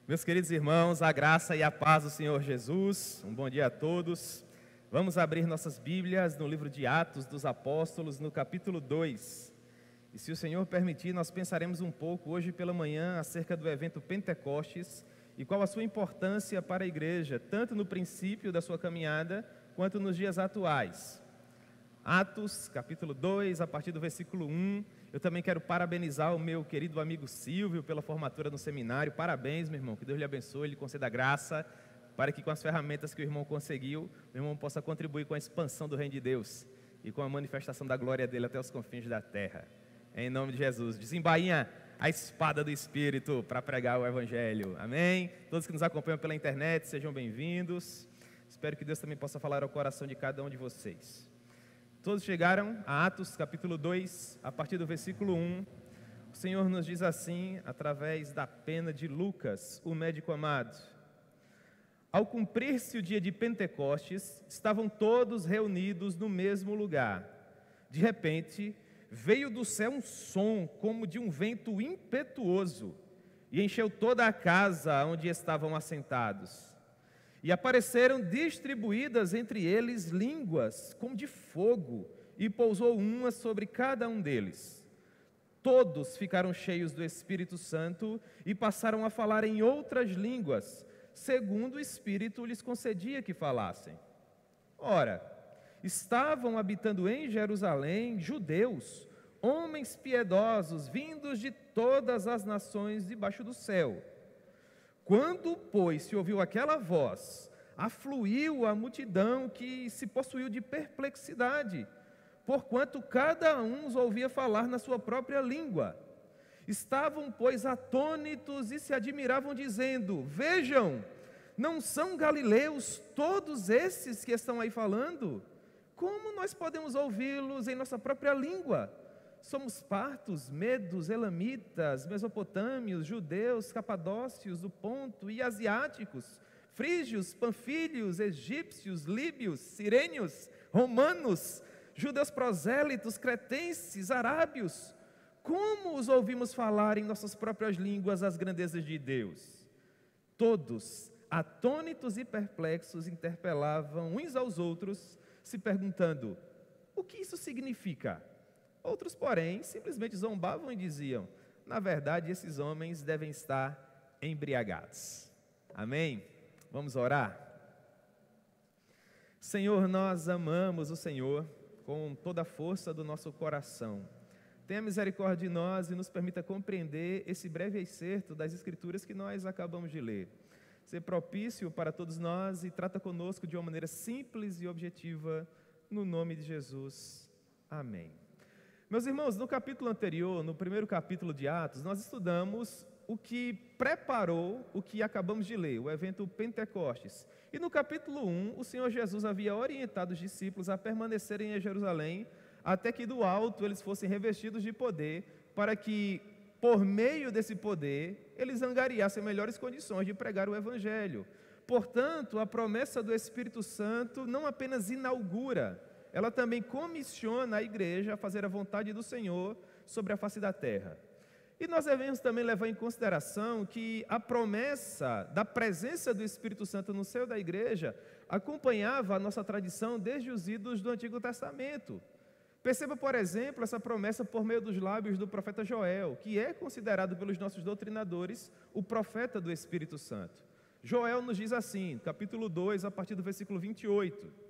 Meus queridos irmãos, a graça e a paz do Senhor Jesus, um bom dia a todos. Vamos abrir nossas Bíblias no livro de Atos dos Apóstolos, no capítulo 2. E se o Senhor permitir, nós pensaremos um pouco hoje pela manhã acerca do evento Pentecostes e qual a sua importância para a igreja, tanto no princípio da sua caminhada, quanto nos dias atuais. Atos, capítulo 2, a partir do versículo 1. Eu também quero parabenizar o meu querido amigo Silvio pela formatura no seminário. Parabéns, meu irmão, que Deus lhe abençoe, lhe conceda graça, para que com as ferramentas que o irmão conseguiu, o irmão possa contribuir com a expansão do reino de Deus e com a manifestação da glória dele até os confins da terra. Em nome de Jesus, desembainha a espada do Espírito para pregar o Evangelho. Amém? Todos que nos acompanham pela internet, sejam bem-vindos. Espero que Deus também possa falar ao coração de cada um de vocês. Todos chegaram a Atos capítulo 2, a partir do versículo 1. O Senhor nos diz assim, através da pena de Lucas, o médico amado. Ao cumprir-se o dia de Pentecostes, estavam todos reunidos no mesmo lugar. De repente, veio do céu um som como de um vento impetuoso e encheu toda a casa onde estavam assentados. E apareceram distribuídas entre eles línguas como de fogo, e pousou uma sobre cada um deles. Todos ficaram cheios do Espírito Santo e passaram a falar em outras línguas, segundo o Espírito lhes concedia que falassem. Ora, estavam habitando em Jerusalém judeus, homens piedosos, vindos de todas as nações debaixo do céu. Quando, pois, se ouviu aquela voz, afluiu a multidão que se possuiu de perplexidade, porquanto cada um os ouvia falar na sua própria língua. Estavam, pois, atônitos e se admiravam, dizendo: Vejam, não são galileus todos esses que estão aí falando? Como nós podemos ouvi-los em nossa própria língua? Somos partos, medos, elamitas, mesopotâmios, judeus, capadócios, do Ponto e asiáticos, frígios, panfílios, egípcios, líbios, sirênios, romanos, judeus prosélitos, cretenses, arábios. Como os ouvimos falar em nossas próprias línguas as grandezas de Deus? Todos, atônitos e perplexos, interpelavam uns aos outros, se perguntando: o que isso significa? Outros, porém, simplesmente zombavam e diziam: na verdade, esses homens devem estar embriagados. Amém? Vamos orar? Senhor, nós amamos o Senhor com toda a força do nosso coração. Tenha misericórdia de nós e nos permita compreender esse breve excerto das Escrituras que nós acabamos de ler. Ser propício para todos nós e trata conosco de uma maneira simples e objetiva, no nome de Jesus. Amém. Meus irmãos, no capítulo anterior, no primeiro capítulo de Atos, nós estudamos o que preparou o que acabamos de ler, o evento Pentecostes. E no capítulo 1, o Senhor Jesus havia orientado os discípulos a permanecerem em Jerusalém, até que do alto eles fossem revestidos de poder, para que, por meio desse poder, eles angariassem melhores condições de pregar o Evangelho. Portanto, a promessa do Espírito Santo não apenas inaugura, ela também comissiona a igreja a fazer a vontade do Senhor sobre a face da terra. E nós devemos também levar em consideração que a promessa da presença do Espírito Santo no seio da igreja acompanhava a nossa tradição desde os idos do Antigo Testamento. Perceba, por exemplo, essa promessa por meio dos lábios do profeta Joel, que é considerado pelos nossos doutrinadores o profeta do Espírito Santo. Joel nos diz assim, capítulo 2, a partir do versículo 28.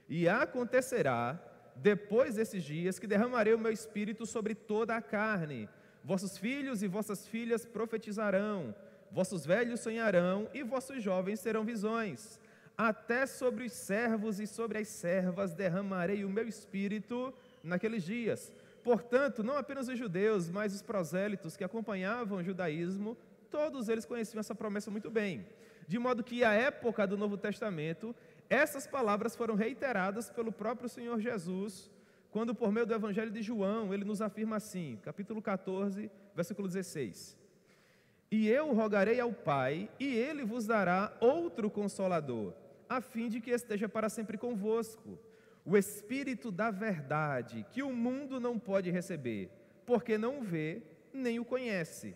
E acontecerá, depois desses dias, que derramarei o meu espírito sobre toda a carne. Vossos filhos e vossas filhas profetizarão, vossos velhos sonharão e vossos jovens terão visões. Até sobre os servos e sobre as servas derramarei o meu espírito naqueles dias. Portanto, não apenas os judeus, mas os prosélitos que acompanhavam o judaísmo, todos eles conheciam essa promessa muito bem. De modo que, à época do Novo Testamento, essas palavras foram reiteradas pelo próprio Senhor Jesus, quando por meio do Evangelho de João, ele nos afirma assim, capítulo 14, versículo 16. E eu rogarei ao Pai, e Ele vos dará outro Consolador, a fim de que esteja para sempre convosco, o Espírito da verdade, que o mundo não pode receber, porque não o vê, nem o conhece.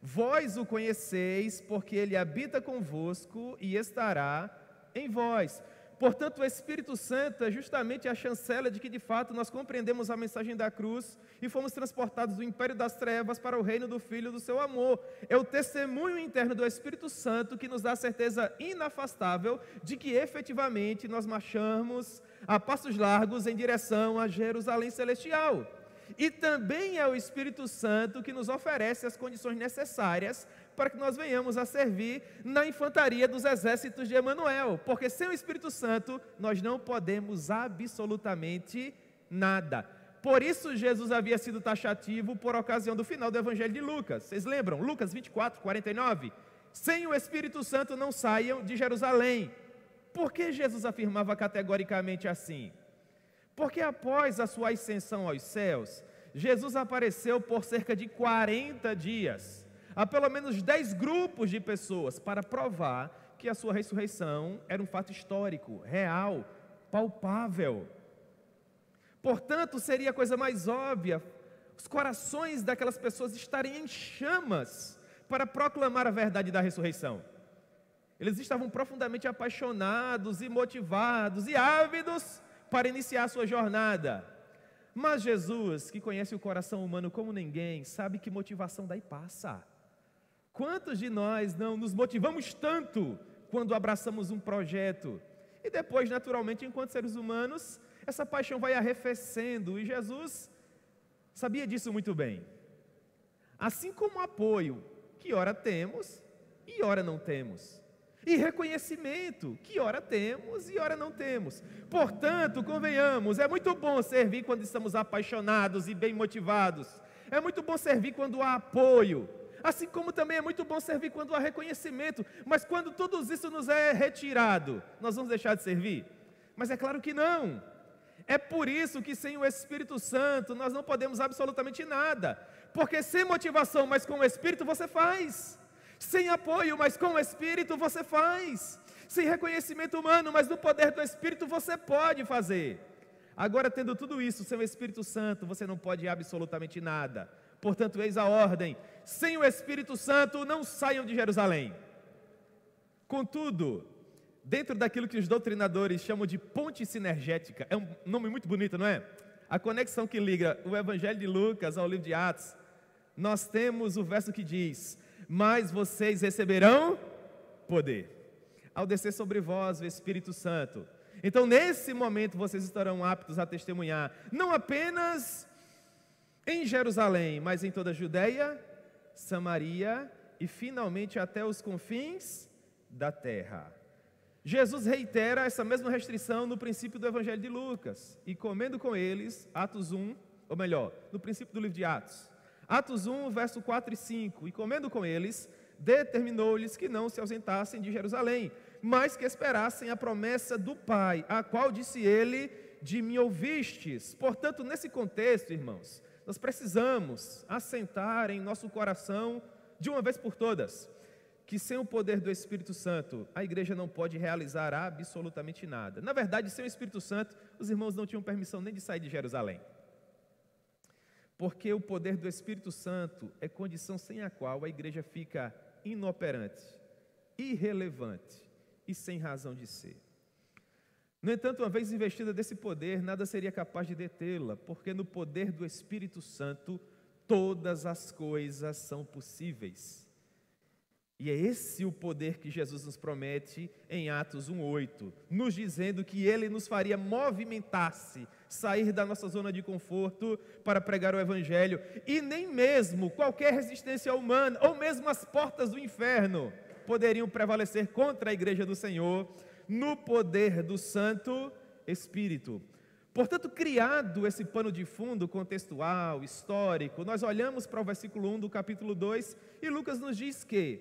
Vós o conheceis, porque ele habita convosco e estará em vós. Portanto, o Espírito Santo é justamente a chancela de que, de fato, nós compreendemos a mensagem da cruz e fomos transportados do império das trevas para o reino do Filho do seu amor. É o testemunho interno do Espírito Santo que nos dá a certeza inafastável de que, efetivamente, nós marchamos a passos largos em direção a Jerusalém celestial. E também é o Espírito Santo que nos oferece as condições necessárias para que nós venhamos a servir na infantaria dos exércitos de Emanuel, porque sem o Espírito Santo nós não podemos absolutamente nada. Por isso Jesus havia sido taxativo por ocasião do final do Evangelho de Lucas. Vocês lembram? Lucas 24, 49. Sem o Espírito Santo não saiam de Jerusalém. Por que Jesus afirmava categoricamente assim? Porque após a sua ascensão aos céus, Jesus apareceu por cerca de 40 dias a pelo menos 10 grupos de pessoas para provar que a sua ressurreição era um fato histórico, real, palpável. Portanto, seria a coisa mais óbvia os corações daquelas pessoas estarem em chamas para proclamar a verdade da ressurreição. Eles estavam profundamente apaixonados e motivados e ávidos para iniciar a sua jornada. Mas Jesus, que conhece o coração humano como ninguém, sabe que motivação daí passa. Quantos de nós não nos motivamos tanto quando abraçamos um projeto? E depois, naturalmente, enquanto seres humanos, essa paixão vai arrefecendo. E Jesus sabia disso muito bem. Assim como apoio, que ora temos e ora não temos. E reconhecimento, que ora temos e ora não temos. Portanto, convenhamos, é muito bom servir quando estamos apaixonados e bem motivados. É muito bom servir quando há apoio. Assim como também é muito bom servir quando há reconhecimento. Mas quando tudo isso nos é retirado, nós vamos deixar de servir? Mas é claro que não. É por isso que sem o Espírito Santo nós não podemos absolutamente nada. Porque sem motivação, mas com o Espírito você faz. Sem apoio, mas com o Espírito você faz. Sem reconhecimento humano, mas no poder do Espírito você pode fazer. Agora, tendo tudo isso, sem o Espírito Santo, você não pode absolutamente nada. Portanto, eis a ordem: sem o Espírito Santo, não saiam de Jerusalém. Contudo, dentro daquilo que os doutrinadores chamam de ponte sinergética, é um nome muito bonito, não é? A conexão que liga o Evangelho de Lucas ao livro de Atos, nós temos o verso que diz: mas vocês receberão poder, ao descer sobre vós o Espírito Santo. Então, nesse momento, vocês estarão aptos a testemunhar, não apenas em Jerusalém, mas em toda a Judeia, Samaria e finalmente até os confins da terra. Jesus reitera essa mesma restrição no princípio do Evangelho de Lucas. E comendo com eles, Atos 1, ou melhor, no princípio do livro de Atos. Atos 1, verso 4 e 5. E comendo com eles, determinou-lhes que não se ausentassem de Jerusalém, mas que esperassem a promessa do Pai, a qual disse ele: de mim ouvistes. Portanto, nesse contexto, irmãos, nós precisamos assentar em nosso coração, de uma vez por todas, que sem o poder do Espírito Santo, a igreja não pode realizar absolutamente nada. Na verdade, sem o Espírito Santo, os irmãos não tinham permissão nem de sair de Jerusalém. Porque o poder do Espírito Santo é condição sem a qual a igreja fica inoperante, irrelevante e sem razão de ser. No entanto, uma vez investida desse poder, nada seria capaz de detê-la, porque no poder do Espírito Santo, todas as coisas são possíveis. E é esse o poder que Jesus nos promete em Atos 1:8, nos dizendo que Ele nos faria movimentar-se, sair da nossa zona de conforto para pregar o Evangelho, e nem mesmo qualquer resistência humana, ou mesmo as portas do inferno, poderiam prevalecer contra a igreja do Senhor, no poder do Santo Espírito. Portanto, criado esse pano de fundo contextual, histórico, nós olhamos para o versículo 1 do capítulo 2, e Lucas nos diz que,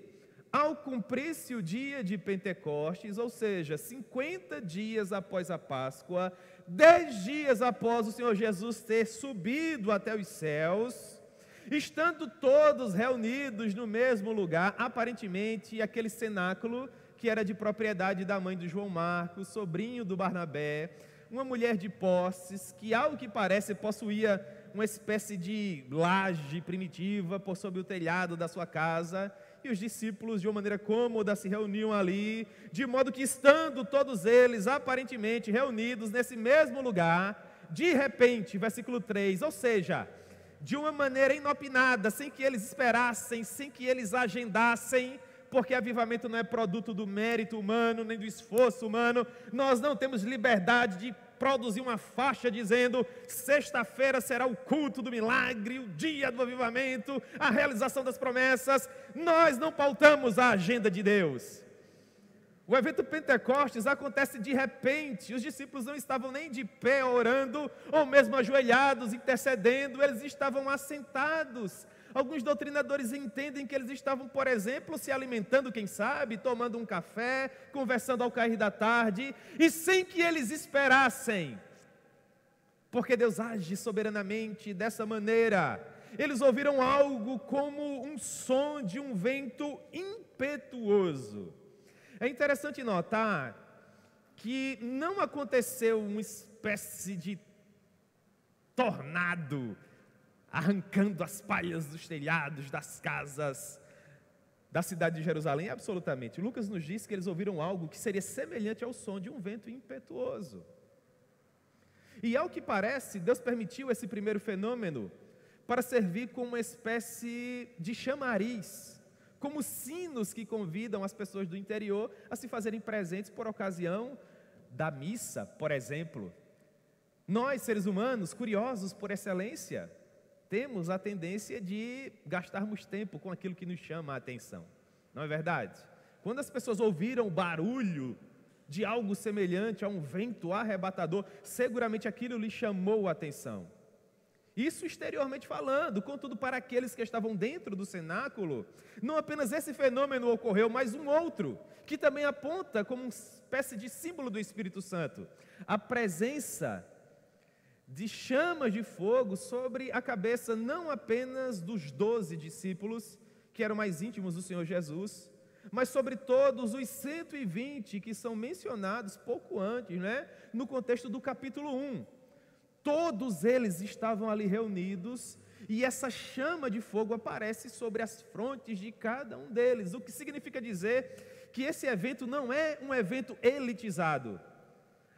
ao cumprir-se o dia de Pentecostes, ou seja, 50 dias após a Páscoa, 10 dias após o Senhor Jesus ter subido até os céus, estando todos reunidos no mesmo lugar, aparentemente aquele cenáculo que era de propriedade da mãe do João Marcos, sobrinho do Barnabé, uma mulher de posses, que ao que parece possuía uma espécie de laje primitiva por sobre o telhado da sua casa, e os discípulos de uma maneira cômoda se reuniam ali, de modo que estando todos eles aparentemente reunidos nesse mesmo lugar, de repente, versículo 3, ou seja, de uma maneira inopinada, sem que eles esperassem, sem que eles agendassem, porque avivamento não é produto do mérito humano, nem do esforço humano. Nós não temos liberdade de produzir uma faixa dizendo: sexta-feira será o culto do milagre, o dia do avivamento, a realização das promessas. Nós não pautamos a agenda de Deus. O evento Pentecostes acontece de repente. Os discípulos não estavam nem de pé orando, ou mesmo ajoelhados, intercedendo, eles estavam assentados. Alguns doutrinadores entendem que eles estavam, por exemplo, se alimentando, quem sabe, tomando um café, conversando ao cair da tarde, e sem que eles esperassem, porque Deus age soberanamente dessa maneira. Eles ouviram algo como um som de um vento impetuoso. É interessante notar que não aconteceu uma espécie de tornado arrancando as palhas dos telhados das casas da cidade de Jerusalém, absolutamente. Lucas nos diz que eles ouviram algo que seria semelhante ao som de um vento impetuoso. E ao que parece, Deus permitiu esse primeiro fenômeno para servir como uma espécie de chamariz, como sinos que convidam as pessoas do interior a se fazerem presentes por ocasião da missa, por exemplo. Nós, seres humanos, curiosos por excelência, temos a tendência de gastarmos tempo com aquilo que nos chama a atenção, não é verdade? Quando as pessoas ouviram o barulho de algo semelhante a um vento arrebatador, seguramente aquilo lhe chamou a atenção. Isso exteriormente falando, contudo para aqueles que estavam dentro do cenáculo, não apenas esse fenômeno ocorreu, mas um outro, que também aponta como uma espécie de símbolo do Espírito Santo, a presença de chamas de fogo sobre a cabeça não apenas dos 12 discípulos, que eram mais íntimos do Senhor Jesus, mas sobre todos os 120 que são mencionados pouco antes, no contexto do capítulo 1. Todos eles estavam ali reunidos, e essa chama de fogo aparece sobre as frontes de cada um deles, o que significa dizer que esse evento não é um evento elitizado.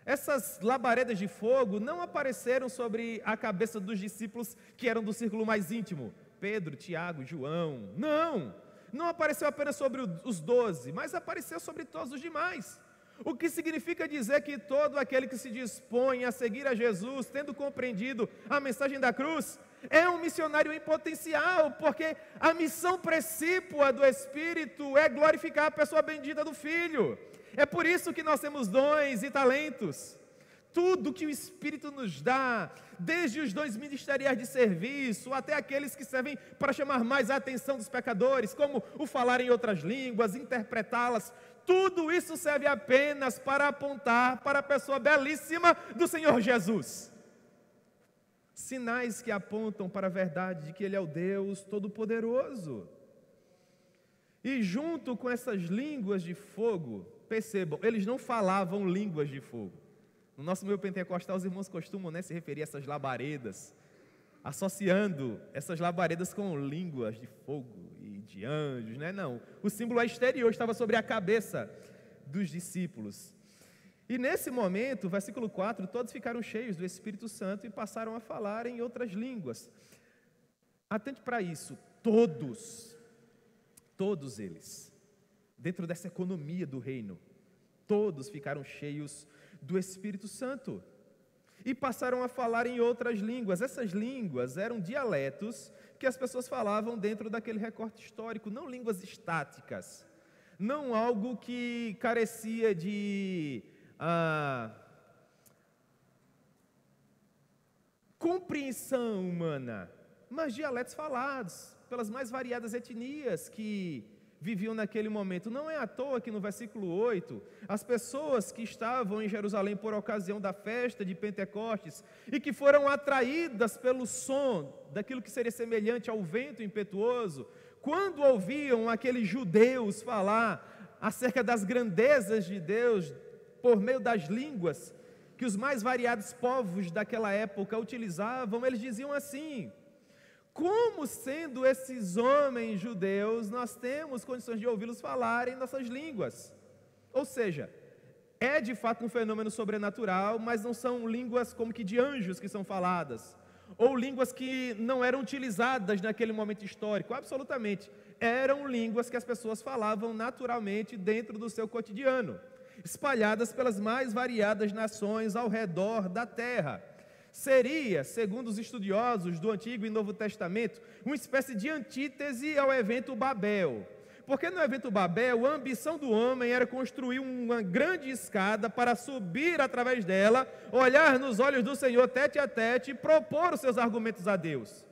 Essas labaredas de fogo não apareceram sobre a cabeça dos discípulos que eram do círculo mais íntimo, Pedro, Tiago, João. Não apareceu apenas sobre os 12, mas apareceu sobre todos os demais. O que significa dizer que todo aquele que se dispõe a seguir a Jesus, tendo compreendido a mensagem da cruz, é um missionário em potencial, porque a missão precípua do Espírito é glorificar a pessoa bendita do Filho. É por isso que nós temos dons e talentos. Tudo que o Espírito nos dá, desde os dons ministeriais de serviço, até aqueles que servem para chamar mais a atenção dos pecadores, como o falar em outras línguas, interpretá-las, tudo isso serve apenas para apontar para a pessoa belíssima do Senhor Jesus. Sinais que apontam para a verdade de que Ele é o Deus Todo-Poderoso. E junto com essas línguas de fogo, percebam, eles não falavam línguas de fogo. No nosso meio pentecostal, os irmãos costumam se referir a essas labaredas, associando essas labaredas com línguas de fogo e de anjos, Não, o símbolo exterior estava sobre a cabeça dos discípulos. E nesse momento, versículo 4, todos ficaram cheios do Espírito Santo e passaram a falar em outras línguas. Atente para isso, todos eles, dentro dessa economia do reino, todos ficaram cheios do Espírito Santo e passaram a falar em outras línguas. Essas línguas eram dialetos que as pessoas falavam dentro daquele recorte histórico, não línguas estáticas, não algo que carecia de compreensão humana, mas dialetos falados pelas mais variadas etnias que viviam naquele momento. Não é à toa que no versículo 8, as pessoas que estavam em Jerusalém por ocasião da festa de Pentecostes e que foram atraídas pelo som daquilo que seria semelhante ao vento impetuoso, quando ouviam aqueles judeus falar acerca das grandezas de Deus por meio das línguas que os mais variados povos daquela época utilizavam, eles diziam assim: como sendo esses homens judeus, nós temos condições de ouvi-los falar em nossas línguas? Ou seja, é de fato um fenômeno sobrenatural, mas não são línguas como que de anjos que são faladas, ou línguas que não eram utilizadas naquele momento histórico, absolutamente. Eram línguas que as pessoas falavam naturalmente dentro do seu cotidiano, espalhadas pelas mais variadas nações ao redor da terra. Seria, segundo os estudiosos do Antigo e Novo Testamento, uma espécie de antítese ao evento Babel. Porque no evento Babel, a ambição do homem era construir uma grande escada para subir através dela, olhar nos olhos do Senhor tete a tete e propor os seus argumentos a Deus.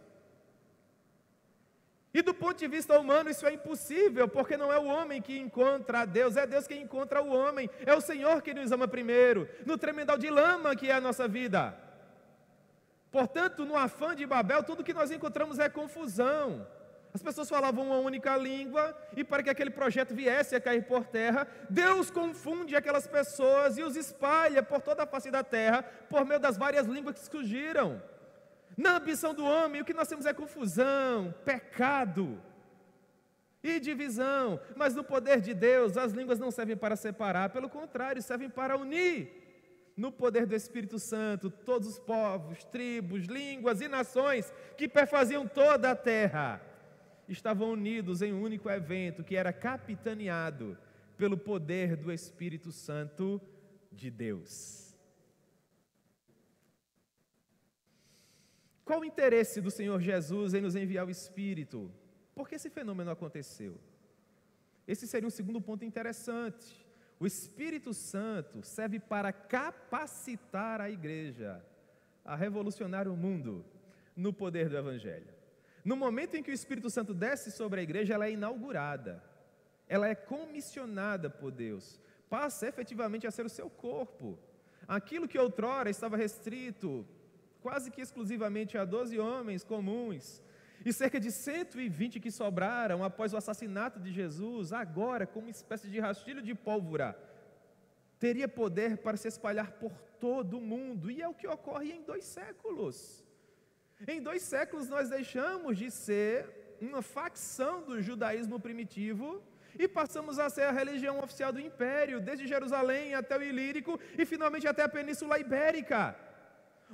E do ponto de vista humano isso é impossível, porque não é o homem que encontra a Deus, é Deus que encontra o homem, é o Senhor que nos ama primeiro, no tremendal de lama que é a nossa vida. Portanto, no afã de Babel, tudo que nós encontramos é confusão. As pessoas falavam uma única língua, e para que aquele projeto viesse a cair por terra, Deus confunde aquelas pessoas e os espalha por toda a face da terra, por meio das várias línguas que surgiram. Na ambição do homem, o que nós temos é confusão, pecado e divisão. Mas no poder de Deus, as línguas não servem para separar, pelo contrário, servem para unir. No poder do Espírito Santo, todos os povos, tribos, línguas e nações que perfaziam toda a terra estavam unidos em um único evento que era capitaneado pelo poder do Espírito Santo de Deus. Qual o interesse do Senhor Jesus em nos enviar o Espírito? Por que esse fenômeno aconteceu? Esse seria um segundo ponto interessante. O Espírito Santo serve para capacitar a igreja a revolucionar o mundo no poder do Evangelho. No momento em que o Espírito Santo desce sobre a igreja, ela é inaugurada, ela é comissionada por Deus, passa efetivamente a ser o seu corpo. Aquilo que outrora estava restrito quase que exclusivamente a 12 homens comuns, e cerca de 120 que sobraram após o assassinato de Jesus, agora, como uma espécie de rastilho de pólvora, teria poder para se espalhar por todo o mundo, e é o que ocorre em 2 séculos. Em 2 séculos nós deixamos de ser uma facção do judaísmo primitivo, e passamos a ser a religião oficial do império, desde Jerusalém até o Ilírico, e finalmente até a Península Ibérica,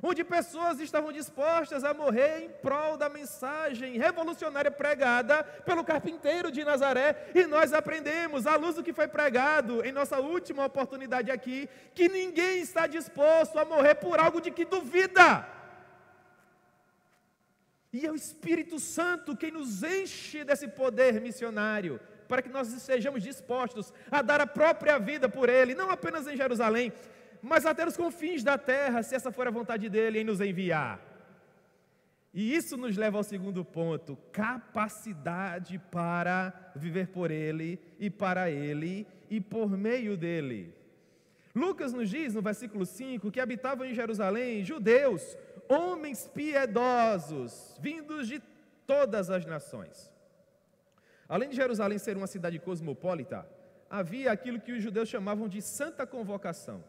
onde pessoas estavam dispostas a morrer em prol da mensagem revolucionária pregada pelo carpinteiro de Nazaré, e nós aprendemos, à luz do que foi pregado em nossa última oportunidade aqui, que ninguém está disposto a morrer por algo de que duvida, e é o Espírito Santo quem nos enche desse poder missionário, para que nós estejamos dispostos a dar a própria vida por Ele, não apenas em Jerusalém, mas até os confins da terra, se essa for a vontade dEle em nos enviar. E isso nos leva ao segundo ponto: capacidade para viver por Ele, e para Ele, e por meio dEle. Lucas nos diz, no versículo 5, que habitavam em Jerusalém judeus, homens piedosos, vindos de todas as nações. Além de Jerusalém ser uma cidade cosmopolita, havia aquilo que os judeus chamavam de santa convocação.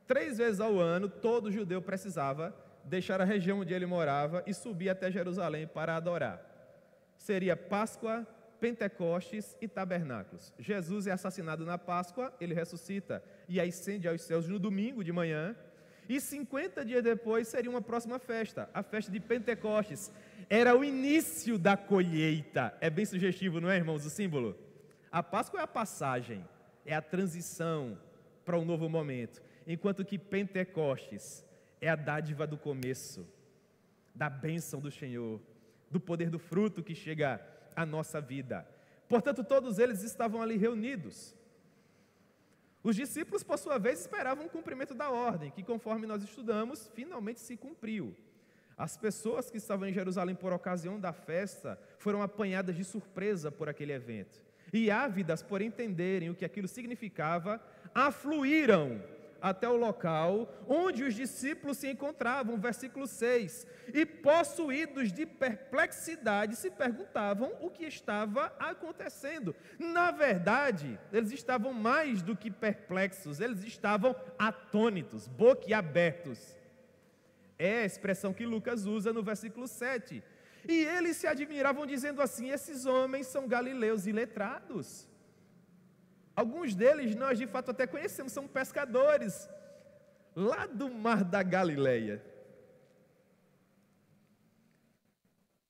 3 vezes ao ano, todo judeu precisava deixar a região onde ele morava e subir até Jerusalém para adorar. Seria Páscoa, Pentecostes e Tabernáculos. Jesus é assassinado na Páscoa, ele ressuscita e ascende aos céus no domingo de manhã, e 50 dias depois seria uma próxima festa, a festa de Pentecostes. Era o início da colheita. É bem sugestivo, não é, irmãos, o símbolo? A Páscoa é a passagem, é a transição para um novo momento, enquanto que Pentecostes é a dádiva do começo, da bênção do Senhor, do poder do fruto que chega à nossa vida. Portanto, todos eles estavam ali reunidos. Os discípulos, por sua vez, esperavam o cumprimento da ordem, que, conforme nós estudamos, finalmente se cumpriu. As pessoas que estavam em Jerusalém por ocasião da festa foram apanhadas de surpresa por aquele evento, e ávidas por entenderem o que aquilo significava, afluíram até o local onde os discípulos se encontravam, versículo 6, e possuídos de perplexidade se perguntavam o que estava acontecendo. Na verdade, eles estavam mais do que perplexos, eles estavam atônitos, boquiabertos. É a expressão que Lucas usa no versículo 7. E eles se admiravam dizendo assim: esses homens são galileus iletrados. Alguns deles nós de fato até conhecemos, são pescadores lá do mar da Galileia.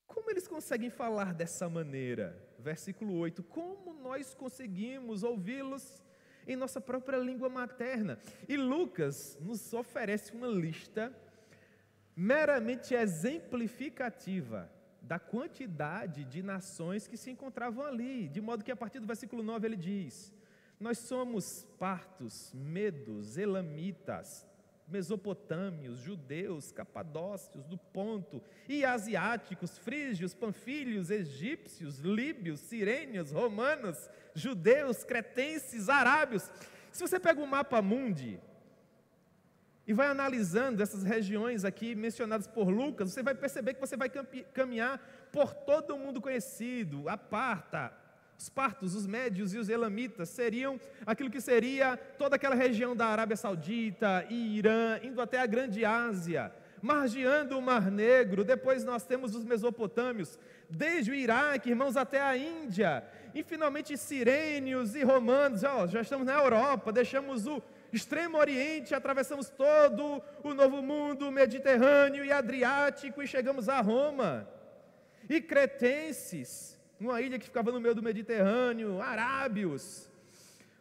Como eles conseguem falar dessa maneira? Versículo 8, como nós conseguimos ouvi-los em nossa própria língua materna? E Lucas nos oferece uma lista meramente exemplificativa da quantidade de nações que se encontravam ali, de modo que a partir do versículo 9 ele diz: nós somos partos, medos, elamitas, mesopotâmios, judeus, capadócios, do Ponto, e asiáticos, frígios, panfílios, egípcios, líbios, sirênios, romanos, judeus, cretenses, arábios. Se você pega o mapa mundi e vai analisando essas regiões aqui mencionadas por Lucas, você vai perceber que você vai caminhar por todo o mundo conhecido. A Parta, os partos, os médios e os elamitas seriam aquilo que seria toda aquela região da Arábia Saudita e Irã, indo até a Grande Ásia, margeando o Mar Negro. Depois nós temos os mesopotâmios, desde o Iraque, irmãos, até a Índia, e finalmente sirênios e romanos. Já estamos na Europa, deixamos o Extremo Oriente, atravessamos todo o Novo Mundo, Mediterrâneo e Adriático e chegamos a Roma. E cretenses, uma ilha que ficava no meio do Mediterrâneo, arábios.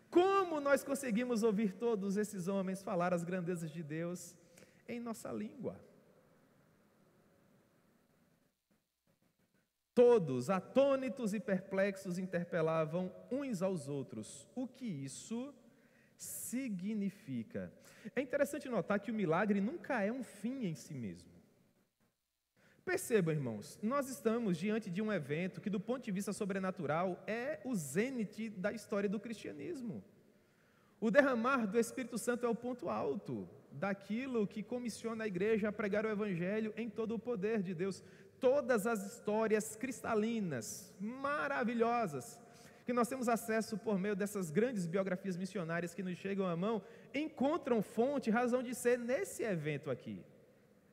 Como nós conseguimos ouvir todos esses homens falar as grandezas de Deus em nossa língua? Todos, atônitos e perplexos, interpelavam uns aos outros. O que isso significa? É interessante notar que o milagre nunca é um fim em si mesmo. Percebam, irmãos, nós estamos diante de um evento que, do ponto de vista sobrenatural, é o zênite da história do cristianismo. O derramar do Espírito Santo é o ponto alto daquilo que comissiona a igreja a pregar o Evangelho em todo o poder de Deus. Todas as histórias cristalinas, maravilhosas, que nós temos acesso por meio dessas grandes biografias missionárias que nos chegam à mão, encontram fonte, razão de ser nesse evento aqui.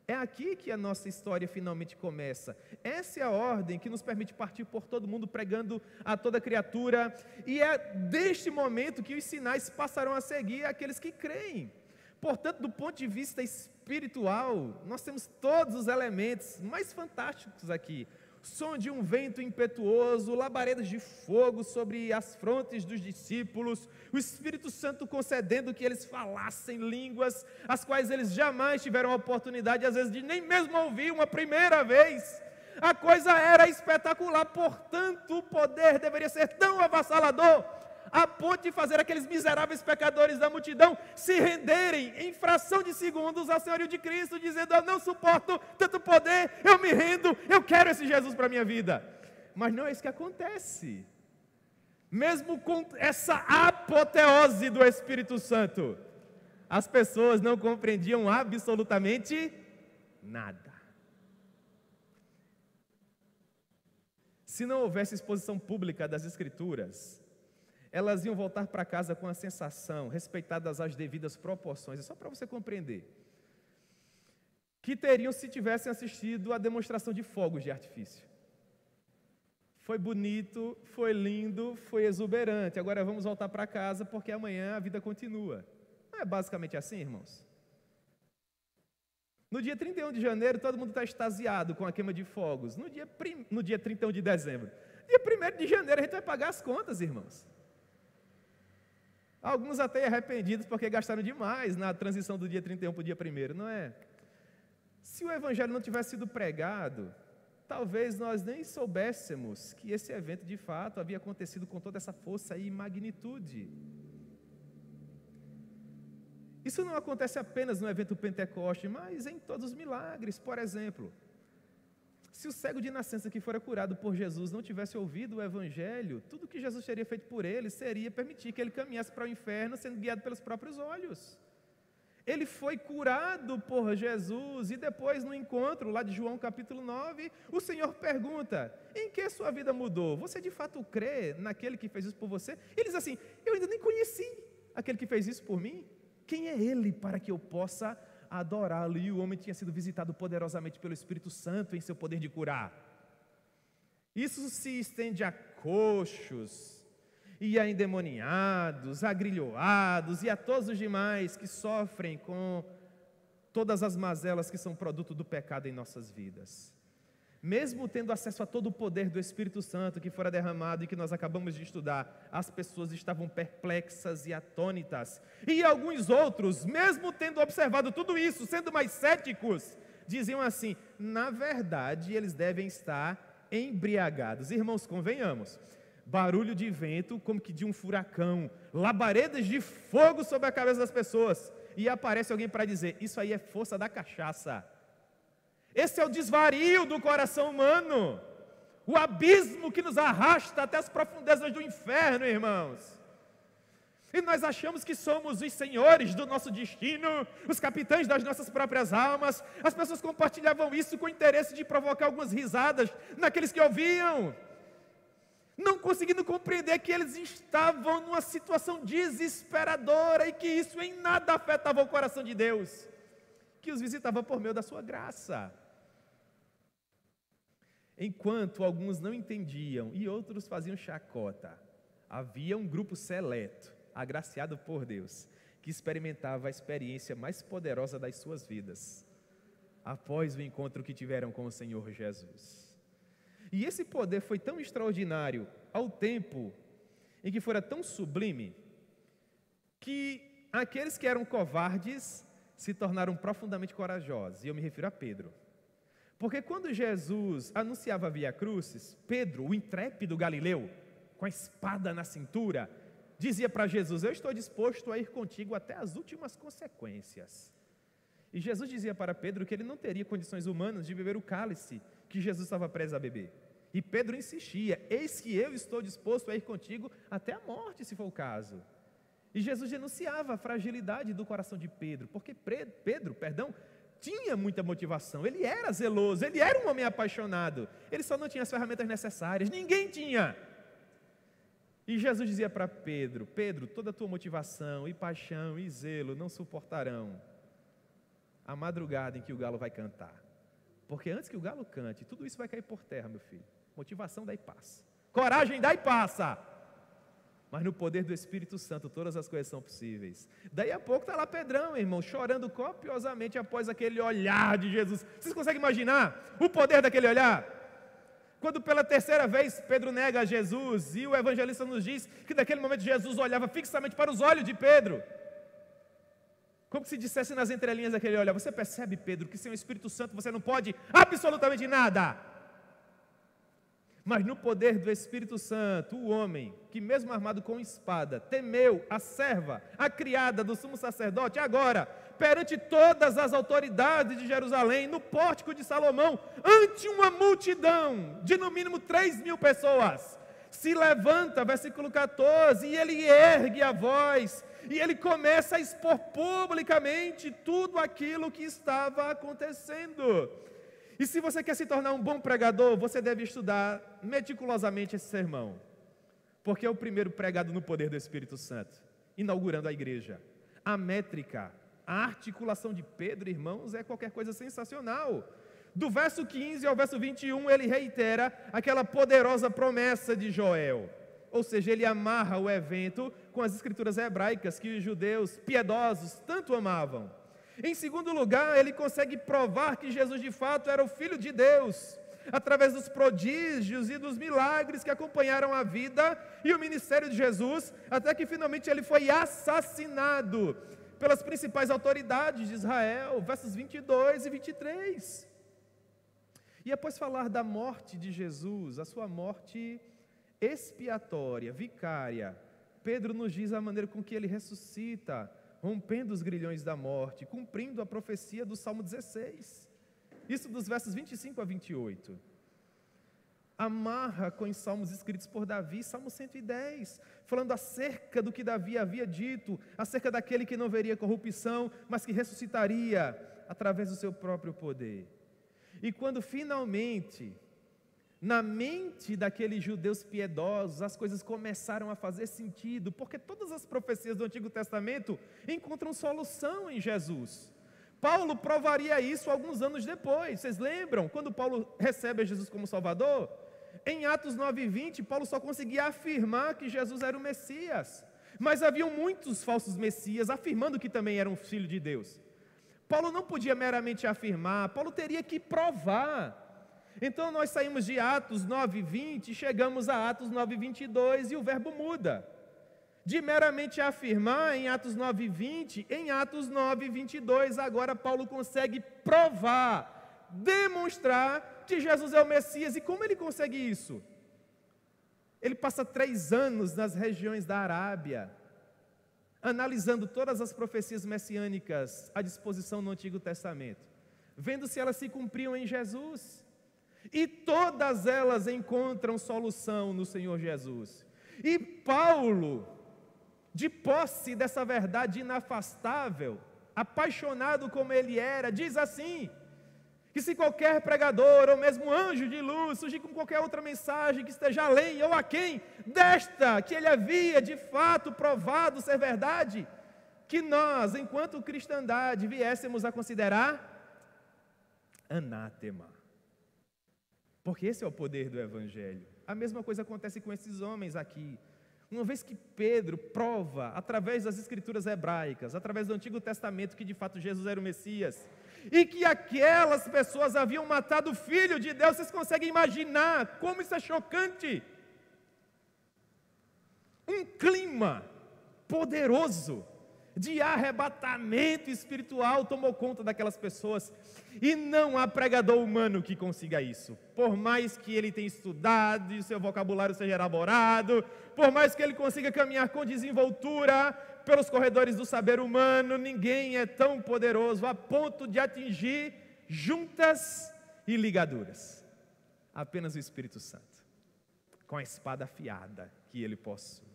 É aqui que a nossa história finalmente começa. Essa é a ordem que nos permite partir por todo mundo, pregando a toda criatura, e é deste momento que os sinais passarão a seguir aqueles que creem. Portanto, do ponto de vista espiritual, nós temos todos os elementos mais fantásticos aqui. Som de um vento impetuoso, labaredas de fogo sobre as frontes dos discípulos, o Espírito Santo concedendo que eles falassem línguas, as quais eles jamais tiveram a oportunidade, às vezes, de nem mesmo ouvir uma primeira vez. A coisa era espetacular, portanto, o poder deveria ser tão avassalador, a ponto de fazer aqueles miseráveis pecadores da multidão se renderem em fração de segundos ao senhorio de Cristo, dizendo: eu não suporto tanto poder, eu me rendo, eu quero esse Jesus para a minha vida. Mas não é isso que acontece. Mesmo com essa apoteose do Espírito Santo, as pessoas não compreendiam absolutamente nada. Se não houvesse exposição pública das Escrituras, elas iam voltar para casa com a sensação, respeitadas as devidas proporções, é só para você compreender, que teriam se tivessem assistido à demonstração de fogos de artifício. Foi bonito, foi lindo, foi exuberante, agora vamos voltar para casa porque amanhã a vida continua. Não é basicamente assim, irmãos? No dia 31 de janeiro, todo mundo está extasiado com a queima de fogos. No dia 31 de dezembro. Dia 1º de janeiro a gente vai pagar as contas, irmãos. Alguns até arrependidos porque gastaram demais na transição do dia 31 para o dia 1º, não é? Se o Evangelho não tivesse sido pregado, talvez nós nem soubéssemos que esse evento de fato havia acontecido com toda essa força e magnitude. Isso não acontece apenas no evento Pentecoste, mas em todos os milagres. Por exemplo, se o cego de nascença que fora curado por Jesus não tivesse ouvido o Evangelho, tudo que Jesus teria feito por ele seria permitir que ele caminhasse para o inferno sendo guiado pelos próprios olhos. Ele foi curado por Jesus e depois no encontro lá de João capítulo 9, o Senhor pergunta: em que sua vida mudou? Você de fato crê naquele que fez isso por você? Ele diz assim: eu ainda nem conheci aquele que fez isso por mim. Quem é ele para que eu possa adorá-lo? E o homem tinha sido visitado poderosamente pelo Espírito Santo em seu poder de curar. Isso se estende a coxos, e a endemoniados, a grilhoados e a todos os demais que sofrem com todas as mazelas que são produto do pecado em nossas vidas. Mesmo tendo acesso a todo o poder do Espírito Santo que fora derramado e que nós acabamos de estudar, as pessoas estavam perplexas e atônitas. E alguns outros, mesmo tendo observado tudo isso, sendo mais céticos, diziam assim: na verdade, eles devem estar embriagados. Irmãos, convenhamos, barulho de vento como que de um furacão, labaredas de fogo sobre a cabeça das pessoas, e aparece alguém para dizer: isso aí é força da cachaça. Esse é o desvario do coração humano, o abismo que nos arrasta até as profundezas do inferno, irmãos. E nós achamos que somos os senhores do nosso destino, os capitães das nossas próprias almas. As pessoas compartilhavam isso com o interesse de provocar algumas risadas naqueles que ouviam, não conseguindo compreender que eles estavam numa situação desesperadora e que isso em nada afetava o coração de Deus, que os visitava por meio da sua graça. Enquanto alguns não entendiam e outros faziam chacota, havia um grupo seleto, agraciado por Deus, que experimentava a experiência mais poderosa das suas vidas, após o encontro que tiveram com o Senhor Jesus. E esse poder foi tão extraordinário ao tempo em que fora tão sublime, que aqueles que eram covardes se tornaram profundamente corajosos, e eu me refiro a Pedro. Porque quando Jesus anunciava a Via Crucis, Pedro, o intrépido galileu, com a espada na cintura, dizia para Jesus: eu estou disposto a ir contigo até as últimas consequências. E Jesus dizia para Pedro que ele não teria condições humanas de beber o cálice que Jesus estava preso a beber. E Pedro insistia: eis que eu estou disposto a ir contigo até a morte, se for o caso. E Jesus denunciava a fragilidade do coração de Pedro, porque Pedro, tinha muita motivação, ele era zeloso, ele era um homem apaixonado, ele só não tinha as ferramentas necessárias, ninguém tinha. E Jesus dizia para Pedro: Pedro, toda a tua motivação e paixão e zelo não suportarão a madrugada em que o galo vai cantar. Porque antes que o galo cante, tudo isso vai cair por terra, meu filho. Motivação dá e passa, coragem dá e passa, mas no poder do Espírito Santo todas as coisas são possíveis. Daí a pouco está lá Pedrão, irmão, chorando copiosamente após aquele olhar de Jesus. Vocês conseguem imaginar o poder daquele olhar? Quando pela terceira vez Pedro nega a Jesus, e o evangelista nos diz que naquele momento Jesus olhava fixamente para os olhos de Pedro, como se dissesse nas entrelinhas daquele olhar: você percebe, Pedro, que sem o Espírito Santo você não pode absolutamente nada? Mas no poder do Espírito Santo, o homem, que mesmo armado com espada, temeu a serva, a criada do sumo sacerdote, agora, perante todas as autoridades de Jerusalém, no pórtico de Salomão, ante uma multidão de no mínimo 3.000 pessoas, se levanta, versículo 14, e ele ergue a voz, e ele começa a expor publicamente tudo aquilo que estava acontecendo. E se você quer se tornar um bom pregador, você deve estudar meticulosamente esse sermão, porque é o primeiro pregado no poder do Espírito Santo, inaugurando a igreja. A métrica, a articulação de Pedro, irmãos, é qualquer coisa sensacional. Do verso 15 ao verso 21, ele reitera aquela poderosa promessa de Joel, ou seja, ele amarra o evento com as escrituras hebraicas que os judeus piedosos tanto amavam. Em segundo lugar, ele consegue provar que Jesus de fato era o Filho de Deus, através dos prodígios e dos milagres que acompanharam a vida e o ministério de Jesus, até que finalmente ele foi assassinado pelas principais autoridades de Israel, versos 22 e 23. E após falar da morte de Jesus, a sua morte expiatória, vicária, Pedro nos diz a maneira com que ele ressuscita, rompendo os grilhões da morte, cumprindo a profecia do Salmo 16. Isso dos versos 25 a 28. amarra com os salmos escritos por Davi, Salmo 110, falando acerca do que Davi havia dito, acerca daquele que não veria corrupção, mas que ressuscitaria através do seu próprio poder. E quando finalmente, na mente daqueles judeus piedosos, as coisas começaram a fazer sentido, porque todas as profecias do Antigo Testamento encontram solução em Jesus. Paulo provaria isso alguns anos depois. Vocês lembram? Quando Paulo recebe a Jesus como Salvador, em Atos 9:20, Paulo só conseguia afirmar que Jesus era o Messias. Mas haviam muitos falsos Messias afirmando que também era um filho de Deus. Paulo não podia meramente afirmar, Paulo teria que provar. Então nós saímos de Atos 9:20 e chegamos a Atos 9:22 e o verbo muda. De meramente afirmar em Atos 9:20, em Atos 9:22, agora Paulo consegue provar, demonstrar que Jesus é o Messias. E como ele consegue isso? Ele passa 3 anos nas regiões da Arábia, analisando todas as profecias messiânicas à disposição no Antigo Testamento, vendo se elas se cumpriam em Jesus. E todas elas encontram solução no Senhor Jesus. E Paulo, de posse dessa verdade inafastável, apaixonado como ele era, diz assim, que se qualquer pregador ou mesmo anjo de luz surgir com qualquer outra mensagem que esteja além ou aquém desta que ele havia de fato provado ser verdade, que nós, enquanto cristandade, viéssemos a considerar anátema. Porque esse é o poder do Evangelho. A mesma coisa acontece com esses homens aqui. Uma vez que Pedro prova, através das escrituras hebraicas, através do Antigo Testamento, que de fato Jesus era o Messias, e que aquelas pessoas haviam matado o Filho de Deus, vocês conseguem imaginar como isso é chocante? Um clima poderoso de arrebatamento espiritual tomou conta daquelas pessoas, e não há pregador humano que consiga isso, por mais que ele tenha estudado e o seu vocabulário seja elaborado, por mais que ele consiga caminhar com desenvoltura pelos corredores do saber humano, ninguém é tão poderoso a ponto de atingir juntas e ligaduras, apenas o Espírito Santo, com a espada afiada que ele possui.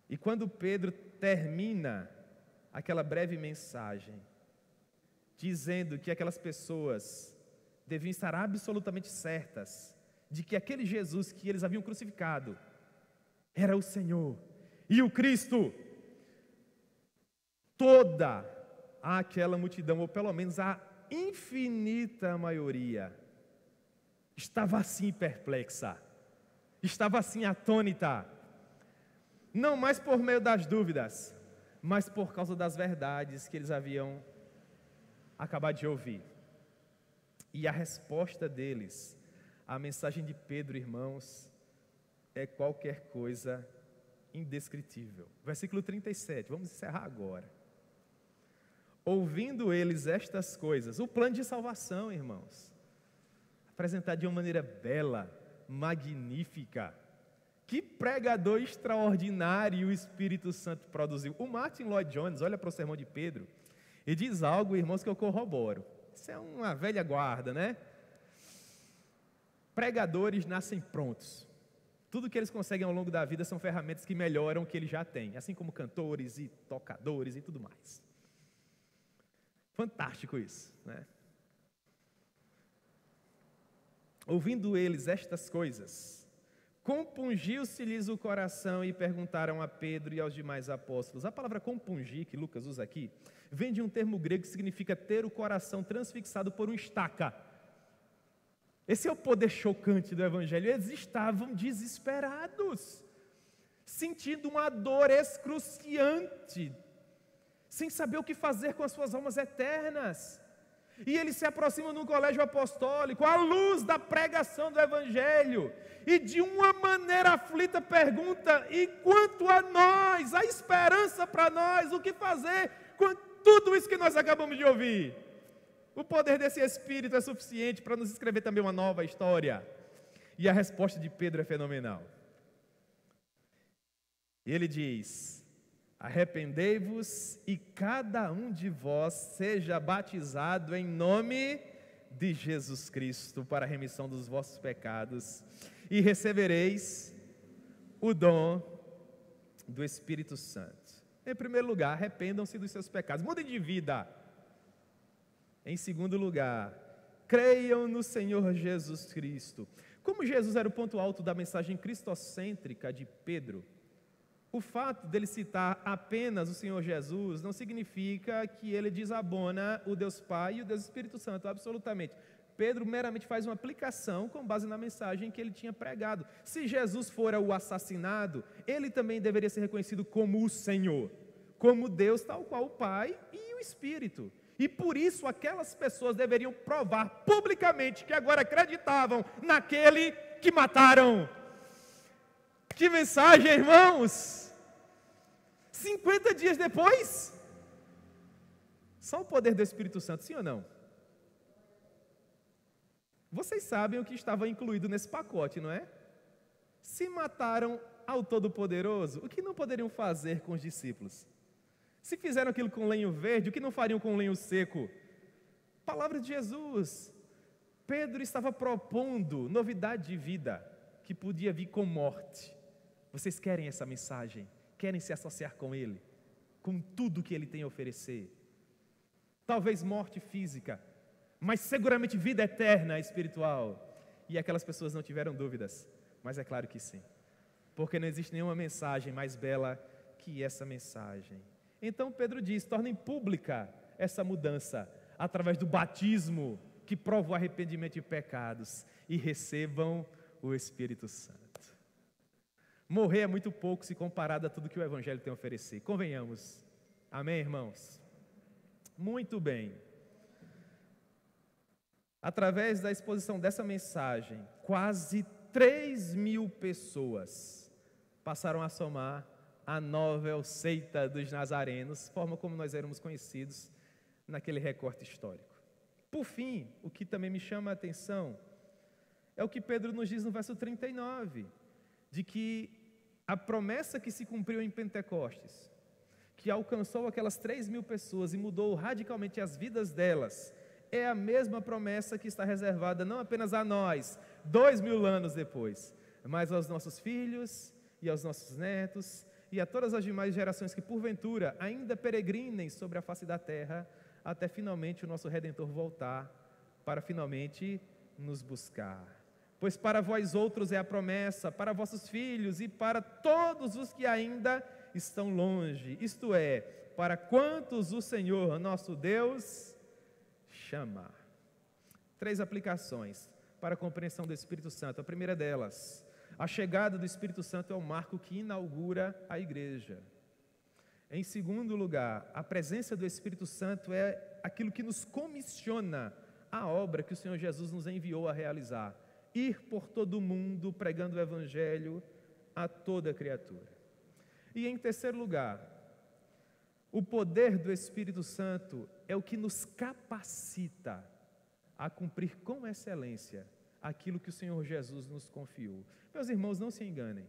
E quando Pedro termina aquela breve mensagem, dizendo que aquelas pessoas deviam estar absolutamente certas de que aquele Jesus que eles haviam crucificado era o Senhor e o Cristo, toda aquela multidão, ou pelo menos a infinita maioria, estava assim perplexa, estava assim atônita, não mais por meio das dúvidas, mas por causa das verdades que eles haviam acabado de ouvir. E a resposta deles, a mensagem de Pedro, irmãos, é qualquer coisa indescritível. Versículo 37, vamos encerrar agora. Ouvindo eles estas coisas, o plano de salvação, irmãos, apresentado de uma maneira bela, magnífica. Que pregador extraordinário o Espírito Santo produziu. O Martin Lloyd Jones olha para o sermão de Pedro e diz algo, irmãos, que eu corroboro. Isso é uma velha guarda, né? Pregadores nascem prontos. Tudo que eles conseguem ao longo da vida são ferramentas que melhoram o que eles já têm, assim como cantores e tocadores e tudo mais. Fantástico isso, né? Ouvindo eles estas coisas, compungiu-se-lhes o coração e perguntaram a Pedro e aos demais apóstolos. A palavra compungir, que Lucas usa aqui, vem de um termo grego que significa ter o coração transfixado por uma estaca. Esse é o poder chocante do Evangelho. Eles estavam desesperados, sentindo uma dor excruciante, sem saber o que fazer com as suas almas eternas. E eles se aproximam de um colégio apostólico, à luz da pregação do Evangelho, e de uma maneira aflita pergunta: e quanto a nós, a esperança para nós, o que fazer com tudo isso que nós acabamos de ouvir? O poder desse Espírito é suficiente para nos escrever também uma nova história. E a resposta de Pedro é fenomenal. Ele diz: arrependei-vos e cada um de vós seja batizado em nome de Jesus Cristo para a remissão dos vossos pecados, e recebereis o dom do Espírito Santo. Em primeiro lugar, arrependam-se dos seus pecados, mudem de vida. Em segundo lugar, creiam no Senhor Jesus Cristo. Como Jesus era o ponto alto da mensagem cristocêntrica de Pedro, o fato dele citar apenas o Senhor Jesus não significa que ele desabona o Deus Pai e o Deus Espírito Santo, absolutamente. Pedro meramente faz uma aplicação com base na mensagem que ele tinha pregado. Se Jesus fora o assassinado, ele também deveria ser reconhecido como o Senhor, como Deus, tal qual o Pai e o Espírito. E por isso aquelas pessoas deveriam provar publicamente que agora acreditavam naquele que mataram. Que mensagem, irmãos! 50 dias depois, só o poder do Espírito Santo, sim ou não? Vocês sabem o que estava incluído nesse pacote, não é? Se mataram ao Todo-Poderoso, o que não poderiam fazer com os discípulos? Se fizeram aquilo com lenho verde, o que não fariam com lenho seco? Palavra de Jesus. Pedro estava propondo novidade de vida, que podia vir com morte. Vocês querem essa mensagem? Querem se associar com Ele? Com tudo que Ele tem a oferecer? Talvez morte física, mas seguramente vida eterna espiritual. E aquelas pessoas não tiveram dúvidas, mas é claro que sim. Porque não existe nenhuma mensagem mais bela que essa mensagem. Então Pedro diz, tornem pública essa mudança, através do batismo, que prova o arrependimento de pecados, e recebam o Espírito Santo. Morrer é muito pouco se comparado a tudo que o Evangelho tem a oferecer. Convenhamos. Amém, irmãos? Muito bem. Através da exposição dessa mensagem, quase 3.000 pessoas passaram a somar a novel seita dos nazarenos, forma como nós éramos conhecidos naquele recorte histórico. Por fim, o que também me chama a atenção é o que Pedro nos diz no verso 39, de que a promessa que se cumpriu em Pentecostes, que alcançou aquelas 3.000 pessoas e mudou radicalmente as vidas delas, é a mesma promessa que está reservada não apenas a nós, 2.000 anos depois, mas aos nossos filhos e aos nossos netos e a todas as demais gerações que porventura ainda peregrinem sobre a face da terra, até finalmente o nosso Redentor voltar para finalmente nos buscar. Pois para vós outros é a promessa, para vossos filhos e para todos os que ainda estão longe, isto é, para quantos o Senhor nosso Deus chama. 3 aplicações para a compreensão do Espírito Santo. A primeira delas, a chegada do Espírito Santo é o marco que inaugura a igreja. Em segundo lugar, a presença do Espírito Santo é aquilo que nos comissiona a obra que o Senhor Jesus nos enviou a realizar. Ir por todo o mundo pregando o Evangelho a toda criatura. E em terceiro lugar, o poder do Espírito Santo é o que nos capacita a cumprir com excelência aquilo que o Senhor Jesus nos confiou. Meus irmãos, não se enganem.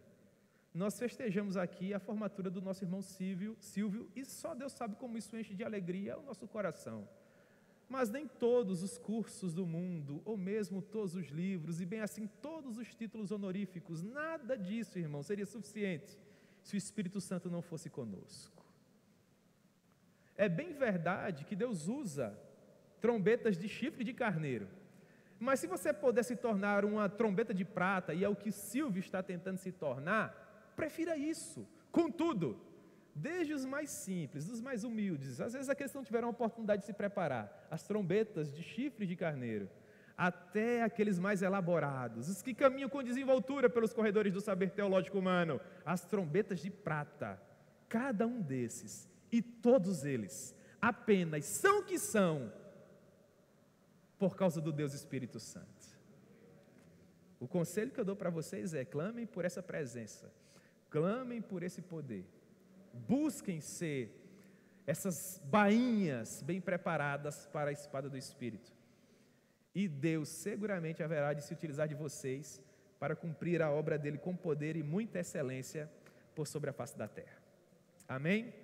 Nós festejamos aqui a formatura do nosso irmão Silvio, e só Deus sabe como isso enche de alegria o nosso coração. Mas nem todos os cursos do mundo, ou mesmo todos os livros, e bem assim todos os títulos honoríficos, nada disso, irmão, seria suficiente se o Espírito Santo não fosse conosco. É bem verdade que Deus usa trombetas de chifre de carneiro, mas se você puder se tornar uma trombeta de prata, e é o que Silvio está tentando se tornar, prefira isso. Contudo, desde os mais simples, dos mais humildes, às vezes aqueles que não tiveram a oportunidade de se preparar, as trombetas de chifre de carneiro, até aqueles mais elaborados, os que caminham com desenvoltura pelos corredores do saber teológico humano, as trombetas de prata, cada um desses, e todos eles, apenas são o que são, por causa do Deus Espírito Santo. O conselho que eu dou para vocês é: clamem por essa presença, clamem por esse poder, busquem ser essas bainhas bem preparadas para a espada do Espírito, e Deus seguramente haverá de se utilizar de vocês para cumprir a obra dele com poder e muita excelência por sobre a face da terra. Amém?